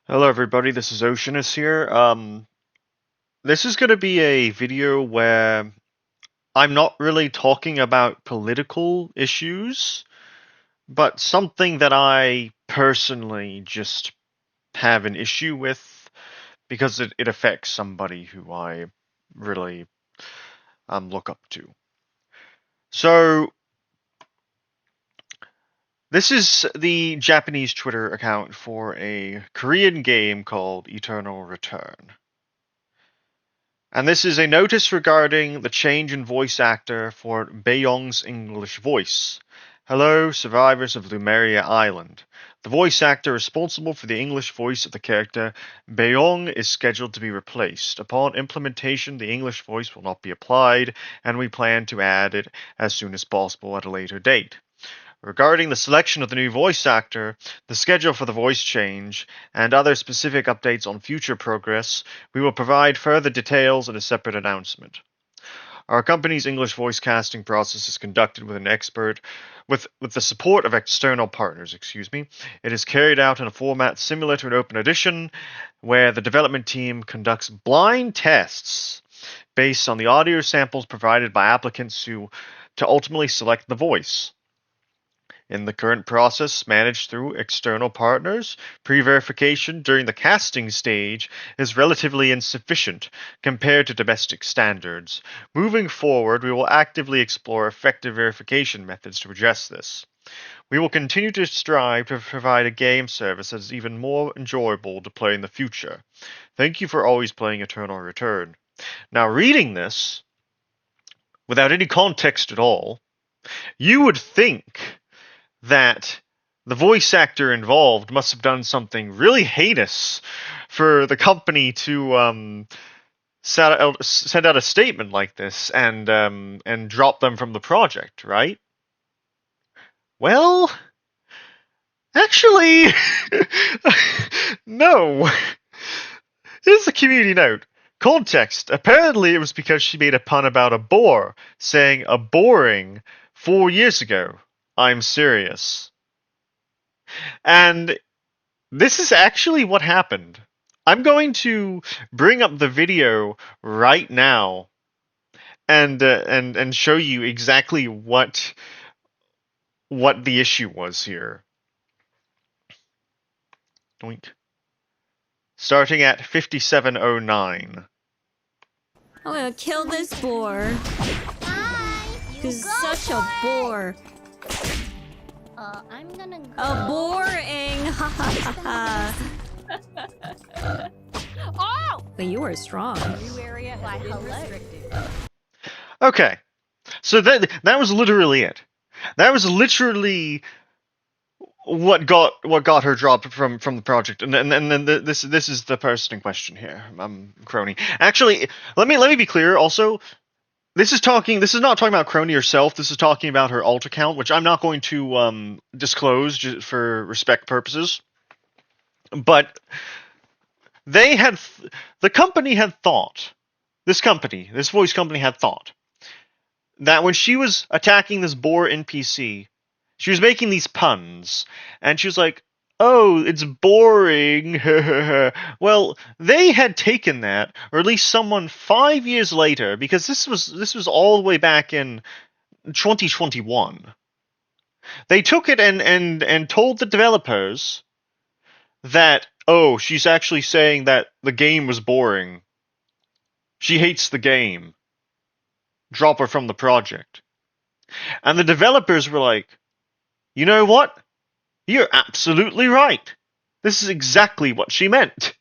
Hello everybody, this is Oceanus here. This is going to be a video where I'm not really talking about political issues, but something that I personally just have an issue with because it affects somebody who I really look up to. So, this is the Japanese Twitter account for a Korean game called Eternal Return. And this is a notice regarding the change in voice actor for Baeyong's English voice. Hello, survivors of Lumeria Island. The voice actor responsible for the English voice of the character Baeyong is scheduled to be replaced. Upon implementation, the English voice will not be applied, and we plan to add it as soon as possible at a later date. Regarding the selection of the new voice actor, the schedule for the voice change, and other specific updates on future progress, we will provide further details in a separate announcement. Our company's English voice casting process is conducted with the support of external partners, It is carried out in a format similar to an open audition, where the development team conducts blind tests based on the audio samples provided by applicants to ultimately select the voice. In the current process, managed through external partners, pre-verification during the casting stage is relatively insufficient compared to domestic standards. Moving forward, we will actively explore effective verification methods to address this. We will continue to strive to provide a game service that is even more enjoyable to play in the future. Thank you for always playing Eternal Return. Now, reading this, without any context at all, you would think that the voice actor involved must have done something really heinous for the company to send out a statement like this and drop them from the project, right? Well, actually, no. Here's the community note. Context. Apparently, it was because she made a pun about a boar, saying a boring 4 years ago. I'm serious. And this is actually what happened. I'm going to bring up the video right now and show you exactly what the issue was here. Doink. Starting at 5709. I'm gonna kill this boar. He's such a boar. I'm gonna go. A boring. Ha ha ha ha. Oh! But you are strong. New area has been restricted. Okay. So that was literally it. That was literally what got her dropped from the project. And then this is the person in question here, Kronii. Actually, let me be clear also. This is not talking about Kronii herself. This is talking about her alt account, which I'm not going to disclose just for respect purposes. But the company had thought, this voice company had thought that when she was attacking this boar NPC, she was making these puns, and she was like, "Oh, it's boring." Well, they had taken that, or at least someone 5 years later, because this was all the way back in 2021. They took it and told the developers that, "Oh, she's actually saying that the game was boring. She hates the game. Drop her from the project." And the developers were like, "You know what? You're absolutely right. This is exactly what she meant."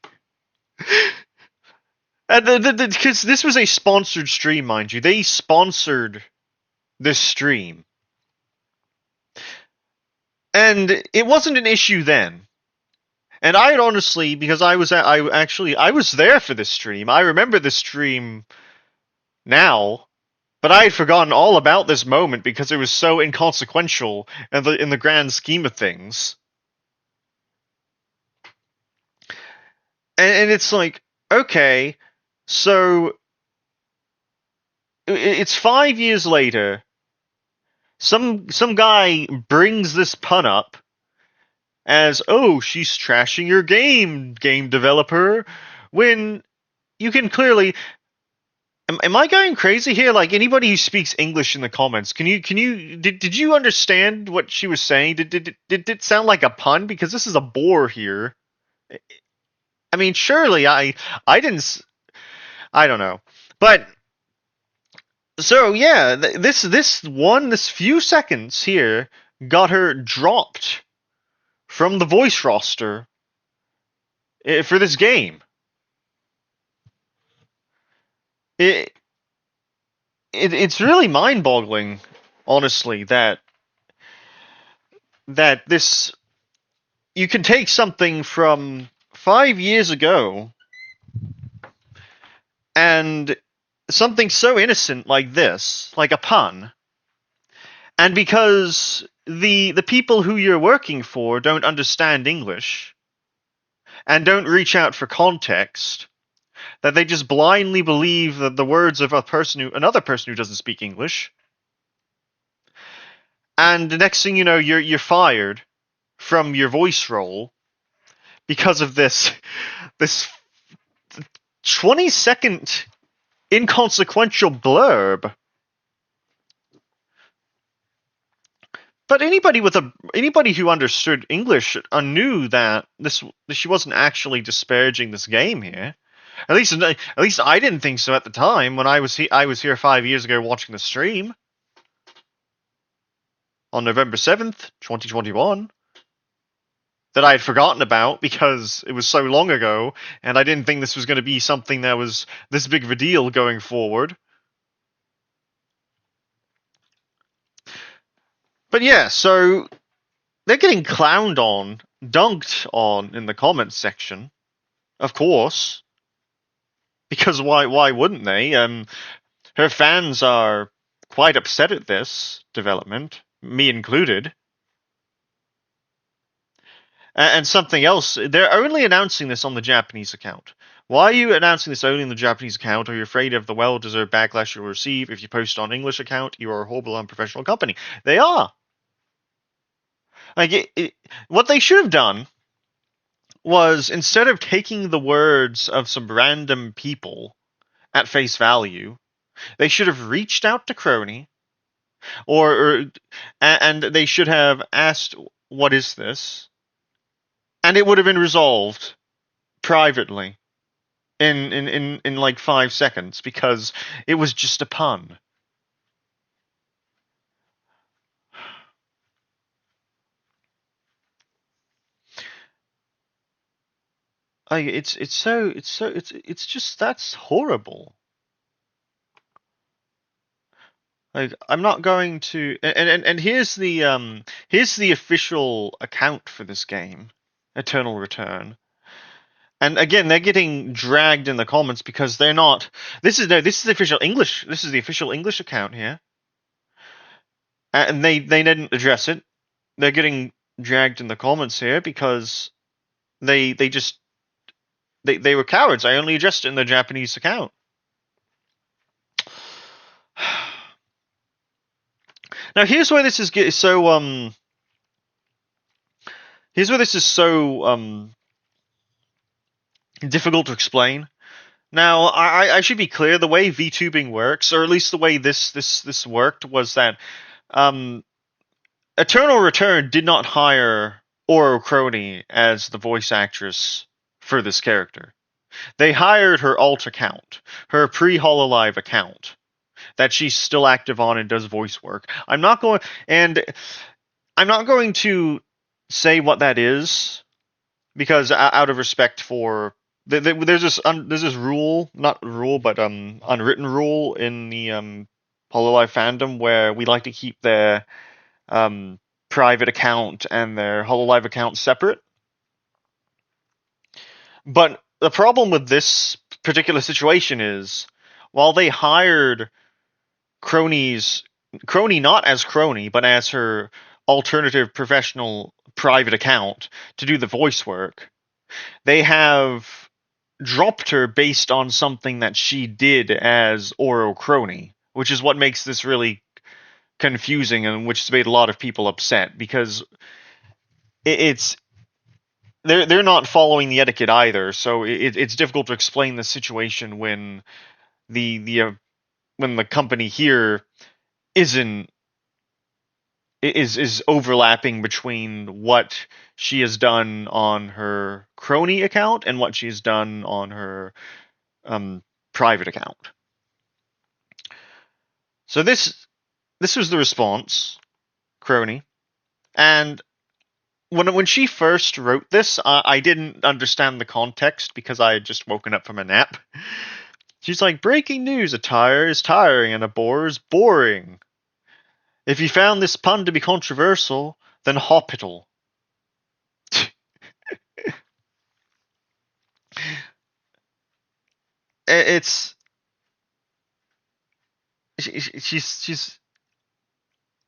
And because this was a sponsored stream, mind you, they sponsored this stream, and it wasn't an issue then. And I had honestly, because I was there for this stream. I remember this stream now, but I had forgotten all about this moment because it was so inconsequential in the grand scheme of things. And it's like, okay, so it's 5 years later. Some guy brings this pun up, as, oh, she's trashing your game developer, when you can clearly... Am I going crazy here? Like, anybody who speaks English in the comments, did you understand what she was saying? Did it sound like a pun? Because this is a boar here. I mean, surely I didn't... I don't know. But, so yeah, this few seconds here got her dropped from the voice roster for this game. It's really mind-boggling, honestly, that this... You can take something from 5 years ago and something so innocent like this, like a pun, and because the people who you're working for don't understand English and don't reach out for context, that they just blindly believe that the words of another person who doesn't speak English, and the next thing you know, you're fired from your voice role because of this 20-second inconsequential blurb. But anybody who understood English knew that she wasn't actually disparaging this game here. At least I didn't think so at the time when I was here 5 years ago watching the stream on November 7th, 2021. That I had forgotten about because it was so long ago, and I didn't think this was going to be something that was this big of a deal going forward. But yeah, so they're getting clowned on, dunked on in the comments section, of course. Because why wouldn't they? Her fans are quite upset at this development, me included. And something else, they're only announcing this on the Japanese account. Why are you announcing this only on the Japanese account? Are you afraid of the well-deserved backlash you'll receive if you post on English account? You are a horrible, unprofessional company. They are. Like, what they should have done was, instead of taking the words of some random people at face value, they should have reached out to Kronii, and they should have asked, "What is this?" And it would have been resolved privately in like 5 seconds, because it was just a pun. Like, it's just, that's horrible. Like, I'm not going to... And here's the official account for this game, Eternal Return. And again, they're getting dragged in the comments because they're not... This is the official English. This is the official English account here. And they didn't address it. They're getting dragged in the comments here because they were cowards. I only addressed it in the Japanese account. Now, here's where this is so difficult to explain. Now, I should be clear. The way VTubing works, or at least the way this worked, was that Eternal Return did not hire Ouro Kronie as the voice actress for this character. They hired her alt account, her pre-Hololive account, that she's still active on and does voice work. I'm not going to say what that is, because out of respect for... There's this rule, not rule, but unwritten rule in the Hololive fandom, where we like to keep their private account and their Hololive account separate. But the problem with this particular situation is, while they hired Kronii not as Kronii, but as her alternative professional private account to do the voice work, they have dropped her based on something that she did as Ouro Kronie, which is what makes this really confusing, and which has made a lot of people upset, because it's they're not following the etiquette either, so it's difficult to explain the situation when the when the company here isn't is overlapping between what she has done on her Kronii account and what she's done on her private account. So this was the response, Kronii, and when she first wrote this, I didn't understand the context because I had just woken up from a nap. She's like, breaking news, a tire is tiring and a boar is boring. If you found this pun to be controversial, then hospital. It's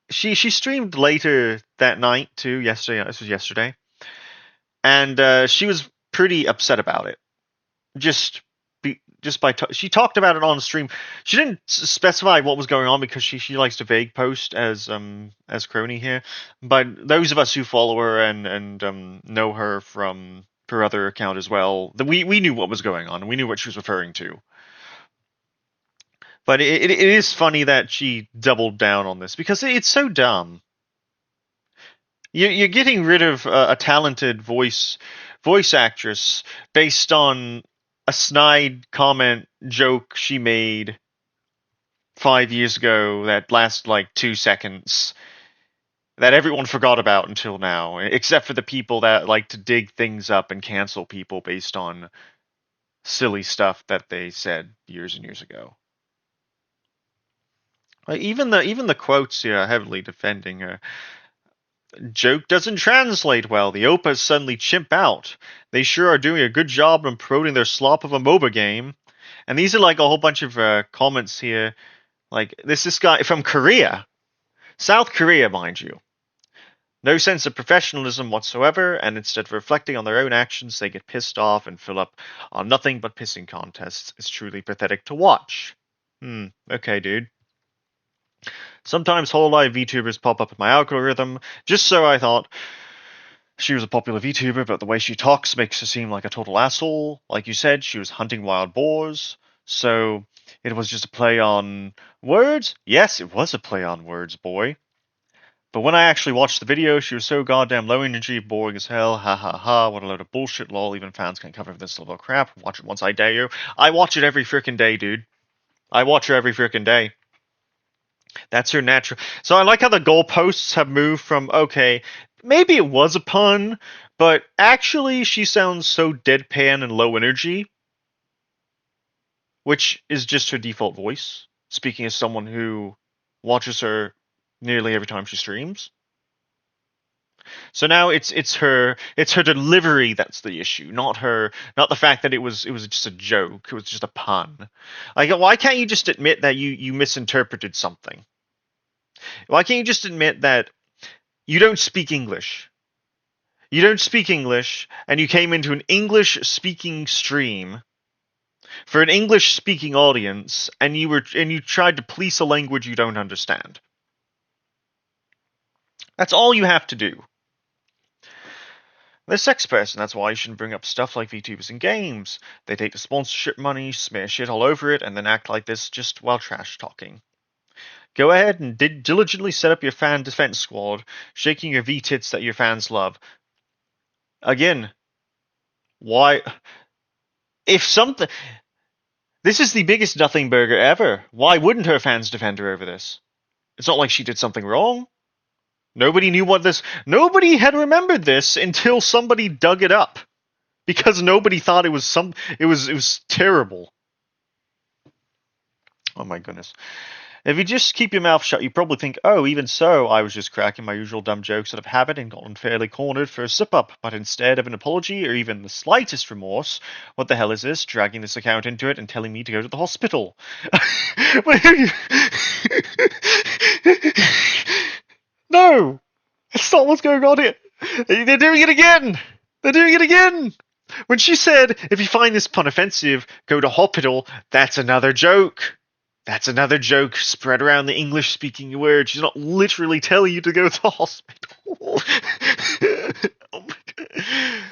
she streamed later that night too. Yesterday, this was yesterday, and she was pretty upset about it. Just by she talked about it on stream. She didn't specify what was going on because she likes to vague post as Kronii here. But those of us who follow her and know her from her other account as well, we knew what was going on and we knew what she was referring to. But it is funny that she doubled down on this because it's so dumb. You're getting rid of a talented voice actress based on a snide comment joke she made 5 years ago that lasted like 2 seconds that everyone forgot about until now, except for the people that like to dig things up and cancel people based on silly stuff that they said years and years ago. Even the quotes here are heavily defending her. Joke doesn't translate well. The Opas suddenly chimp out. They sure are doing a good job in promoting their slop of a MOBA game. And these are like a whole bunch of comments here. Like, this guy from Korea. South Korea, mind you. No sense of professionalism whatsoever, and instead of reflecting on their own actions, they get pissed off and fill up on nothing but pissing contests. It's truly pathetic to watch. Okay, dude. Sometimes whole live VTubers pop up in my algorithm, just so I thought she was a popular VTuber, but the way she talks makes her seem like a total asshole. Like you said, she was hunting wild boars, so it was just a play on words? Yes, it was a play on words, boy. But when I actually watched the video, she was so goddamn low energy, boring as hell, ha ha ha, what a load of bullshit, lol, even fans can't cover this level of crap. Watch it once, I dare you. I watch it every freaking day, dude. I watch her every freaking day. That's her natural. So I like how the goalposts have moved from, okay, maybe it was a pun, but actually she sounds so deadpan and low energy, which is just her default voice, speaking as someone who watches her nearly every time she streams. So now it's her delivery that's the issue, not the fact that it was just a joke, it was just a pun. Like, why can't you just admit that you misinterpreted something? Why can't you just admit that you don't speak English? You don't speak English, and you came into an English-speaking stream for an English-speaking audience, and you tried to police a language you don't understand. That's all you have to do. They're sex person, that's why you shouldn't bring up stuff like VTubers in games. They take the sponsorship money, smear shit all over it, and then act like this just while trash talking. Go ahead and diligently set up your fan defense squad, shaking your V-tits that your fans love. Again, why? If something... This is the biggest nothing burger ever. Why wouldn't her fans defend her over this? It's not like she did something wrong. Nobody knew what this... Nobody had remembered this until somebody dug it up. Because nobody thought it was It was terrible. Oh my goodness. If you just keep your mouth shut, you probably think, oh, even so, I was just cracking my usual dumb jokes out of habit and got unfairly cornered for a slip-up. But instead of an apology or even the slightest remorse, what the hell is this? Dragging this account into it and telling me to go to the hospital. No! That's not what's going on here. They're doing it again! They're doing it again! When she said, if you find this pun offensive, go to hospital, that's another joke. That's another joke spread around the English-speaking world. She's not literally telling you to go to the hospital. Oh my God.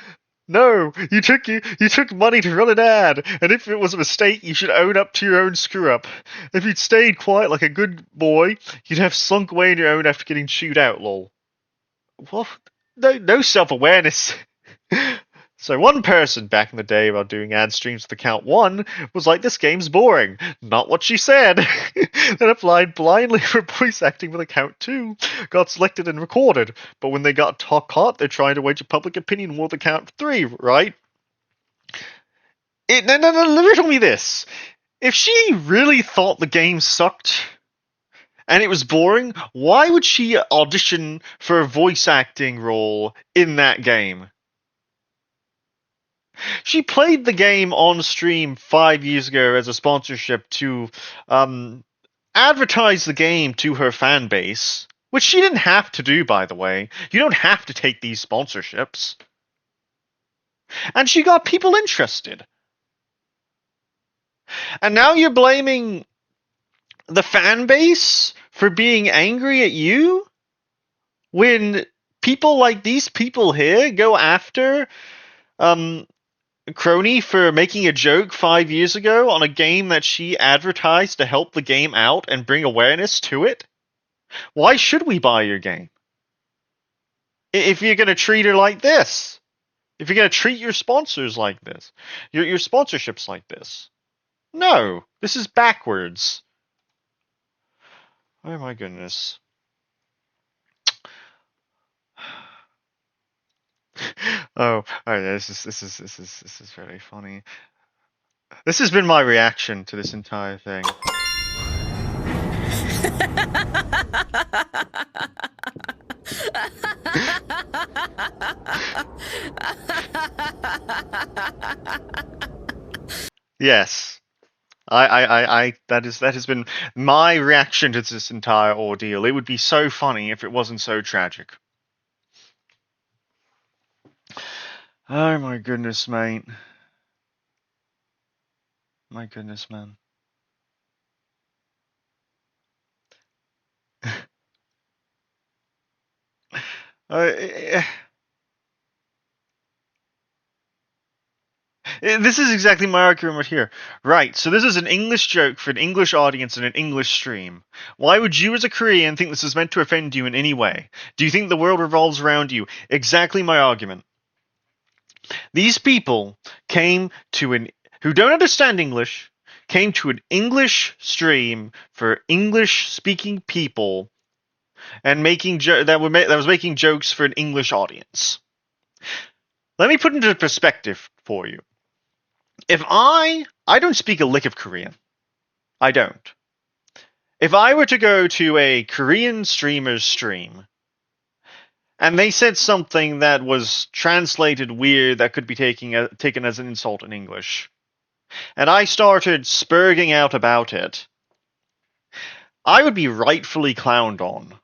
No, you took money to run an ad, and if it was a mistake, you should own up to your own screw up. If you'd stayed quiet like a good boy, you'd have slunk away on your own after getting chewed out, lol. Well, no self-awareness. So one person back in the day while doing ad streams with account 1 was like, this game's boring. Not what she said. Then applied blindly for voice acting with account 2, got selected and recorded. But when they got caught, they're trying to wage a public opinion war with account 3, right? No, riddle me this. If she really thought the game sucked and it was boring, why would she audition for a voice acting role in that game? She played the game on stream 5 years ago as a sponsorship to advertise the game to her fan base, which she didn't have to do, by the way. You don't have to take these sponsorships. And she got people interested. And now you're blaming the fan base for being angry at you? When people like these people here go after Kronii for making a joke 5 years ago on a game that she advertised to help the game out and bring awareness to it? Why should we buy your game? If you're going to treat her like this. If you're going to treat your sponsors like this. Your sponsorships like this. No. This is backwards. Oh my goodness. Oh, this is very funny. This has been my reaction to this entire thing. Yes. That has been my reaction to this entire ordeal. It would be so funny if it wasn't so tragic. Oh my goodness, mate. My goodness, man. This is exactly my argument here. Right, so this is an English joke for an English audience in an English stream. Why would you as a Korean think this is meant to offend you in any way? Do you think the world revolves around you? Exactly my argument. These people who don't understand English, came to an English stream for English-speaking people and that was making jokes for an English audience. Let me put into perspective for you. If I don't speak a lick of Korean. I don't. If I were to go to a Korean streamer's stream and they said something that was translated weird that could be taken as an insult in English, and I started spurging out about it, I would be rightfully clowned on.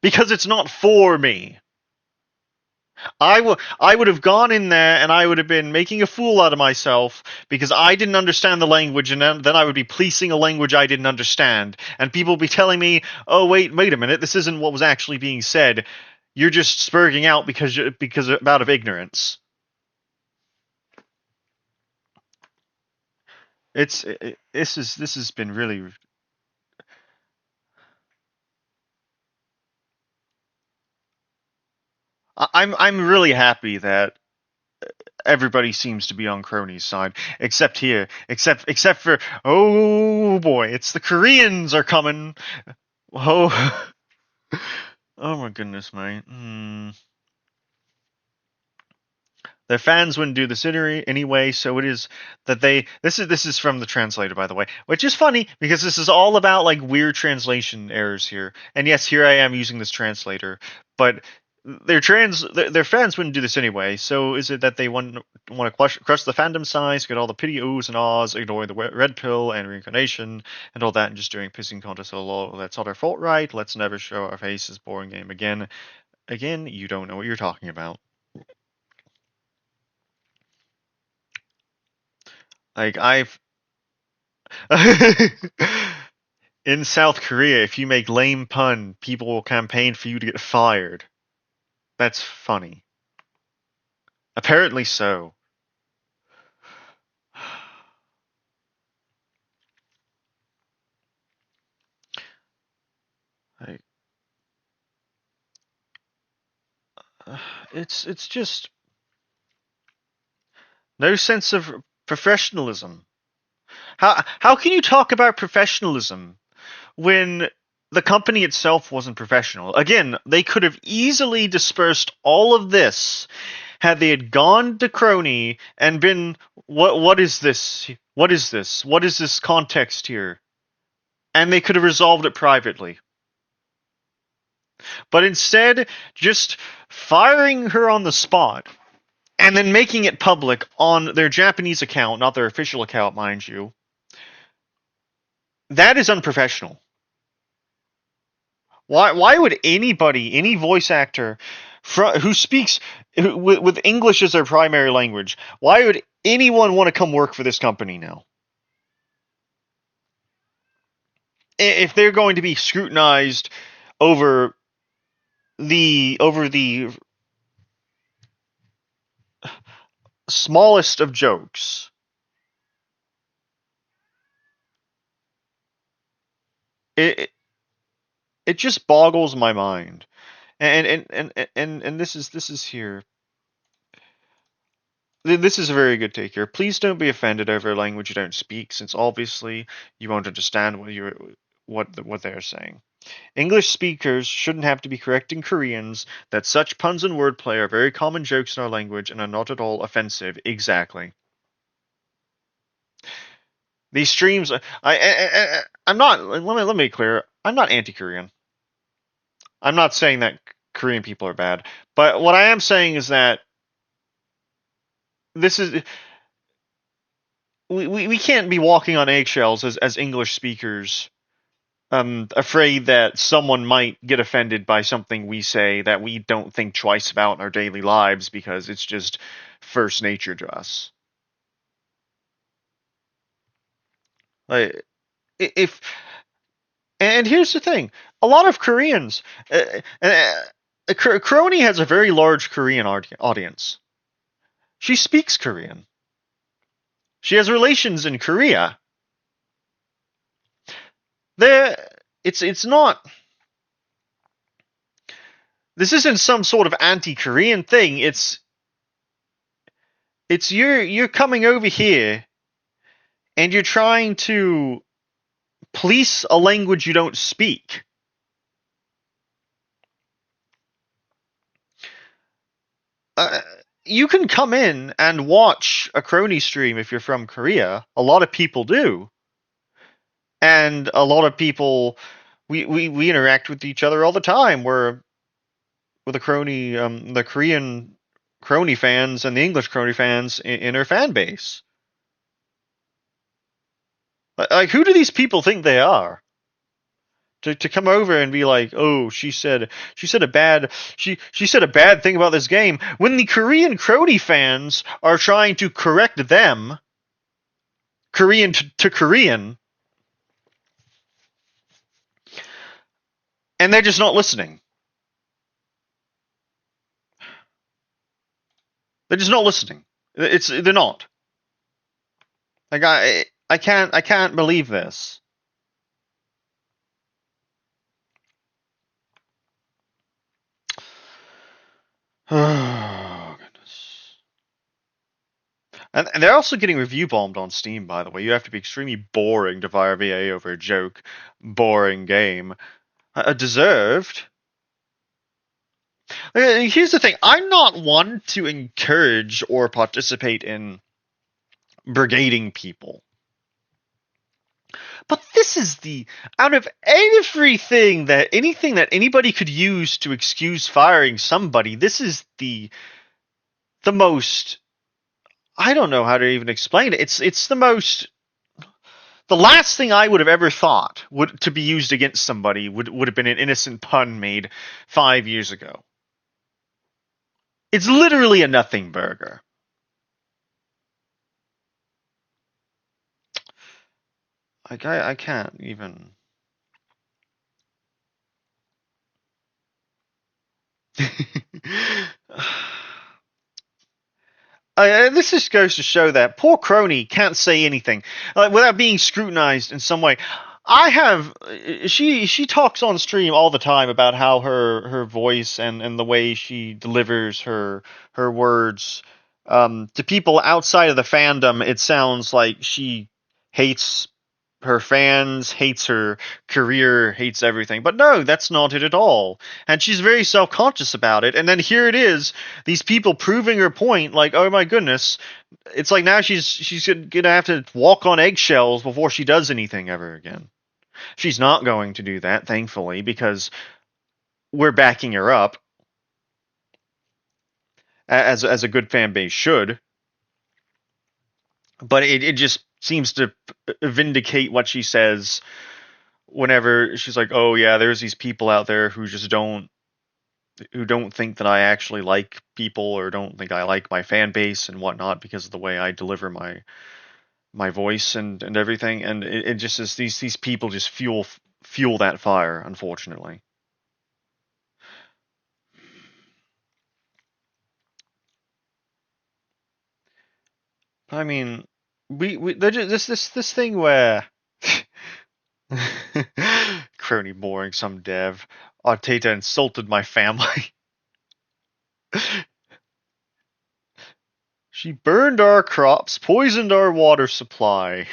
Because it's not for me. I would have gone in there and I would have been making a fool out of myself because I didn't understand the language, and then I would be policing a language I didn't understand. And people would be telling me, oh, wait a minute, this isn't what was actually being said. You're just spurging out because out of ignorance. This has been really... I'm really happy that everybody seems to be on Kronie's side, except for, oh boy, it's the Koreans are coming. Oh, oh my goodness, mate. Their fans wouldn't do this anyway, so it is that they. This is from the translator, by the way, which is funny because this is all about like weird translation errors here. And yes, here I am using this translator, but their fans wouldn't do this anyway. So is it that they want to crush the fandom size, get all the pity oohs and ahs, ignoring the red pill and reincarnation and all that, and just doing pissing contests? Oh, that's all their fault, right? Let's never show our faces. Boring game again. Again, you don't know what you're talking about. Like in South Korea, if you make lame pun, people will campaign for you to get fired. That's funny. Apparently so. Like, it's just no sense of professionalism. How can you talk about professionalism when the company itself wasn't professional? Again, they could have easily dispersed all of this had they had gone to Kronii and been, what is this? What is this? What is this context here? And they could have resolved it privately. But instead, just firing her on the spot and then making it public on their Japanese account, not their official account, mind you, that is unprofessional. Why would anybody, any voice actor who speaks with English as their primary language, why would anyone want to come work for this company now? If they're going to be scrutinized over the smallest of jokes, it it just boggles my mind. And this is here. This is a very good take here. Please don't be offended over a language you don't speak, since obviously you won't understand what they're saying. English speakers shouldn't have to be correcting Koreans that such puns and wordplay are very common jokes in our language and are not at all offensive. Exactly. These streams, I'm not. Let me be clear. I'm not anti-Korean. I'm not saying that Korean people are bad, but what I am saying is that this is we can't be walking on eggshells as English speakers, afraid that someone might get offended by something we say that we don't think twice about in our daily lives because it's just first nature to us. Like, if and here's the thing, a lot of Koreans, Kronii has a very large Korean audience. She speaks Korean. She has relations in Korea. There, it's not. This isn't some sort of anti-Korean thing. It's you're coming over here and you're trying to police a language you don't speak. Uh, you can come in and watch a Kronii stream if you're from Korea. A lot of people do, and a lot of people we interact with each other all the time. We're with the Kronii, the Korean Kronii fans and the English Kronii fans in our fan base. Like, who do these people think they are? To come over and be like, oh, she said a bad thing about this game when the Korean Kronii fans are trying to correct them, Korean to Korean, and they're just not listening. They're just not listening. They're not. Like, I can't believe this. Oh goodness. And they're also getting review bombed on Steam, by the way. You have to be extremely boring to fire VA over a joke. Boring game. Deserved. Here's the thing. I'm not one to encourage or participate in brigading people. But this is out of anything that anybody could use to excuse firing somebody, this is the most, I don't know how to even explain it. It's the last thing I would have ever thought to be used against somebody would have been an innocent pun made 5 years ago. It's literally a nothing burger. Like, I can't even. This just goes to show that poor Kronii can't say anything without being scrutinized in some way. I have she talks on stream all the time about how her voice and the way she delivers her words to people outside of the fandom. It sounds like she hates her fans, hates her career, hates everything. But no, that's not it at all. And she's very self-conscious about it. And then here it is, these people proving her point, like, oh my goodness, it's like now she's gonna have to walk on eggshells before she does anything ever again. She's not going to do that, thankfully, because we're backing her up, as a good fan base should. But it just seems to vindicate what she says whenever she's like, "Oh yeah, there's these people out there who don't think that I actually like people or don't think I like my fan base and whatnot because of the way I deliver my voice and everything." And it just is these people just fuel that fire, unfortunately. I mean, we this thing where Kronii boring some dev. Arteta insulted my family. She burned our crops, poisoned our water supply.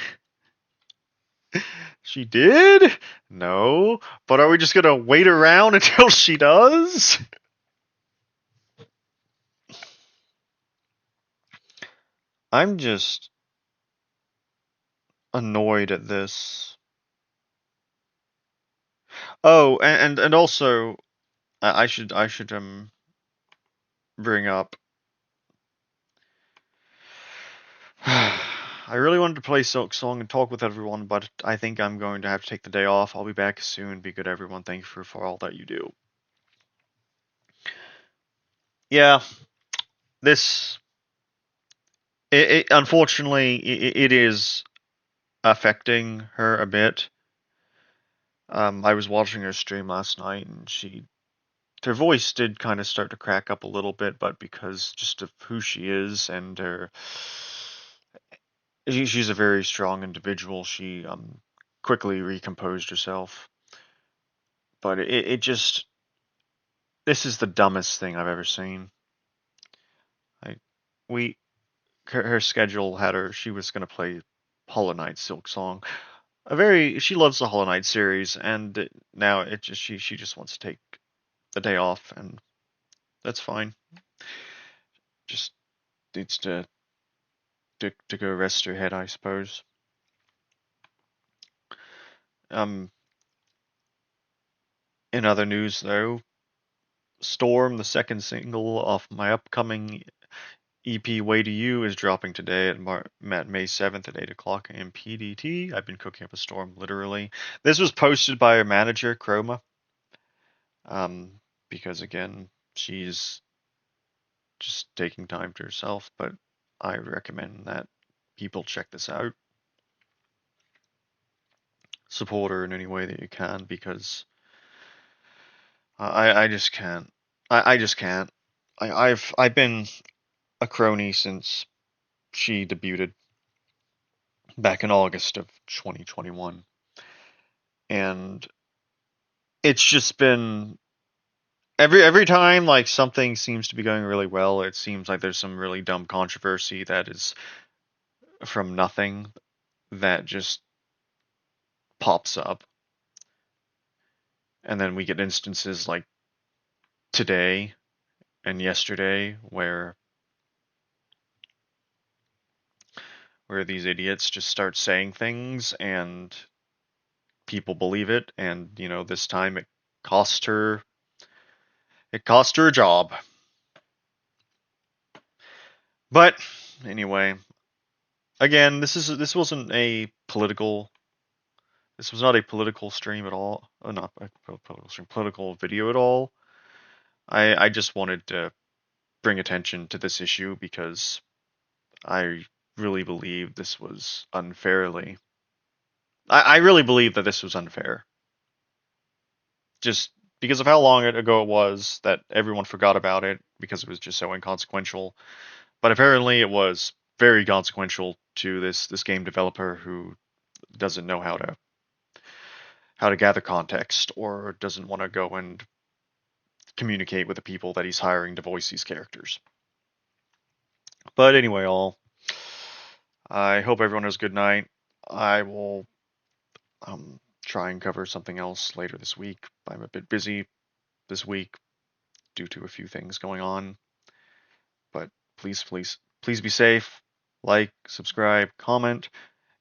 She did? No. But are we just gonna wait around until she does? I'm just annoyed at this. Oh, and also I should bring up. I really wanted to play Silk Song and talk with everyone, but I think I'm going to have to take the day off. I'll be back soon. Be good, everyone. Thank you for all that you do. Yeah, this unfortunately it is affecting her a bit. I was watching her stream last night, and her voice did kind of start to crack up a little bit, but because just of who she is and she's a very strong individual. She quickly recomposed herself, but it just this is the dumbest thing I've ever seen. Like we her schedule had her she was gonna play Hollow Knight Silk Song. She loves the Hollow Knight series, and now it just she just wants to take the day off, and that's fine. Just needs to go rest her head, I suppose. Um, in other news though, Storm, the second single off my upcoming EP Way to You, is dropping today at May 7th at 8 o'clock a.m. PDT. I've been cooking up a storm, literally. This was posted by her manager, Chroma, because again, she's just taking time to herself, but I recommend that people check this out. Support her in any way that you can, because I just can't. I just can't. I've been a Kronii since she debuted back in August of 2021, and it's just been every time like something seems to be going really well, it seems like there's some really dumb controversy that is from nothing that just pops up, and then we get instances like today and yesterday where these idiots just start saying things and people believe it, and this time it cost her a job. But anyway, again, this wasn't a political. This was not a political stream at all. Not a political stream, political video at all. I just wanted to bring attention to this issue because I really believe this was unfairly. I really believe that this was unfair. Just because of how long ago it was that everyone forgot about it because it was just so inconsequential. But apparently it was very consequential to this game developer who doesn't know how to gather context or doesn't want to go and communicate with the people that he's hiring to voice these characters. But anyway, I hope everyone has a good night. I will try and cover something else later this week. I'm a bit busy this week due to a few things going on. But please be safe. Like, subscribe, comment,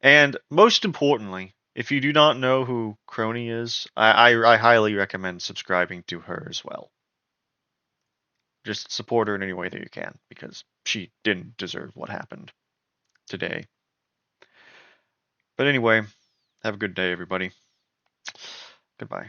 and most importantly, if you do not know who Kronii is, I highly recommend subscribing to her as well. Just support her in any way that you can, because she didn't deserve what happened today. But anyway, have a good day, everybody. Goodbye.